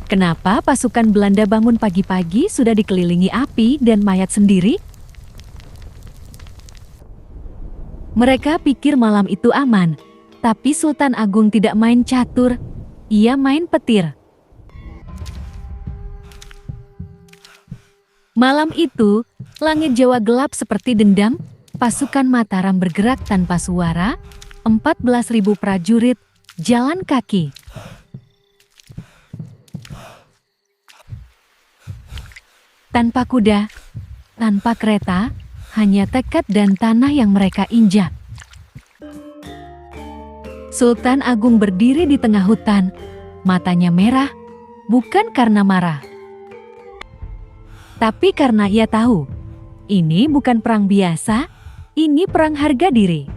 Kenapa pasukan Belanda bangun pagi-pagi sudah dikelilingi api dan mayat sendiri? Mereka pikir malam itu aman, tapi Sultan Agung tidak main catur, ia main petir. Malam itu, langit Jawa gelap seperti dendam, pasukan Mataram bergerak tanpa suara, 14.000 prajurit jalan kaki. Tanpa kuda, tanpa kereta, hanya tekad dan tanah yang mereka injak. Sultan Agung berdiri di tengah hutan, matanya merah, bukan karena marah, tapi karena ia tahu, ini bukan perang biasa, ini perang harga diri.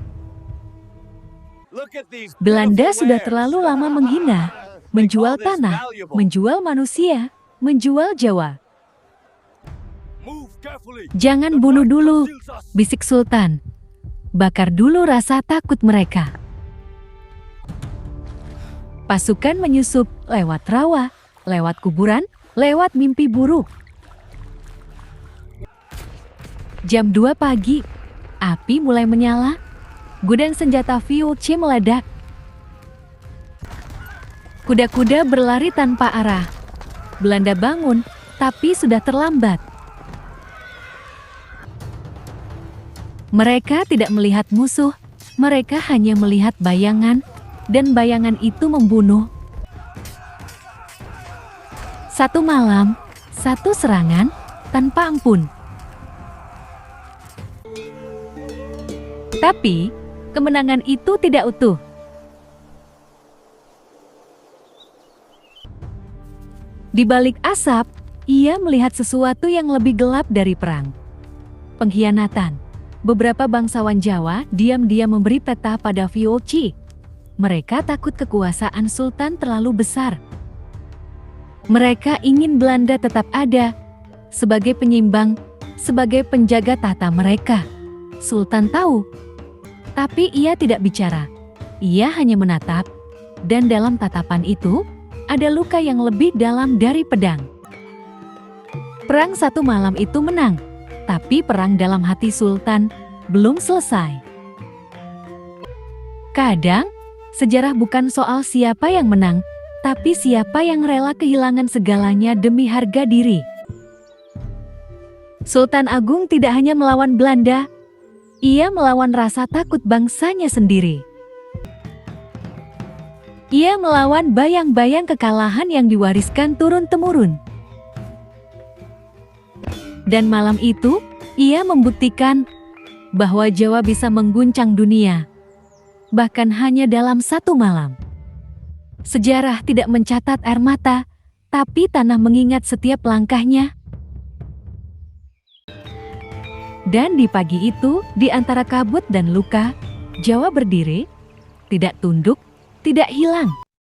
Belanda sudah terlalu lama menghina, menjual tanah, menjual manusia, menjual Jawa. Jangan bunuh dulu, bisik Sultan. Bakar dulu rasa takut mereka. Pasukan menyusup lewat rawa, lewat kuburan, lewat mimpi buruk. Jam 2 pagi, api mulai menyala, gudang senjata VOC meledak. Kuda-kuda berlari tanpa arah. Belanda bangun, tapi sudah terlambat. Mereka tidak melihat musuh, mereka hanya melihat bayangan, dan bayangan itu membunuh. Satu malam, satu serangan, tanpa ampun. Tapi, kemenangan itu tidak utuh. Di balik asap, ia melihat sesuatu yang lebih gelap dari perang. Pengkhianatan. Beberapa bangsawan Jawa diam-diam memberi peta pada VOC. Mereka takut kekuasaan Sultan terlalu besar. Mereka ingin Belanda tetap ada, sebagai penyeimbang, sebagai penjaga tahta mereka. Sultan tahu, tapi ia tidak bicara. Ia hanya menatap, dan dalam tatapan itu, ada luka yang lebih dalam dari pedang. Perang satu malam itu menang. Tapi perang dalam hati Sultan belum selesai. Kadang, sejarah bukan soal siapa yang menang, tapi siapa yang rela kehilangan segalanya demi harga diri. Sultan Agung tidak hanya melawan Belanda, ia melawan rasa takut bangsanya sendiri. Ia melawan bayang-bayang kekalahan yang diwariskan turun-temurun. Dan malam itu, ia membuktikan bahwa Jawa bisa mengguncang dunia, bahkan hanya dalam satu malam. Sejarah tidak mencatat air mata, tapi tanah mengingat setiap langkahnya. Dan di pagi itu, di antara kabut dan luka, Jawa berdiri, tidak tunduk, tidak hilang.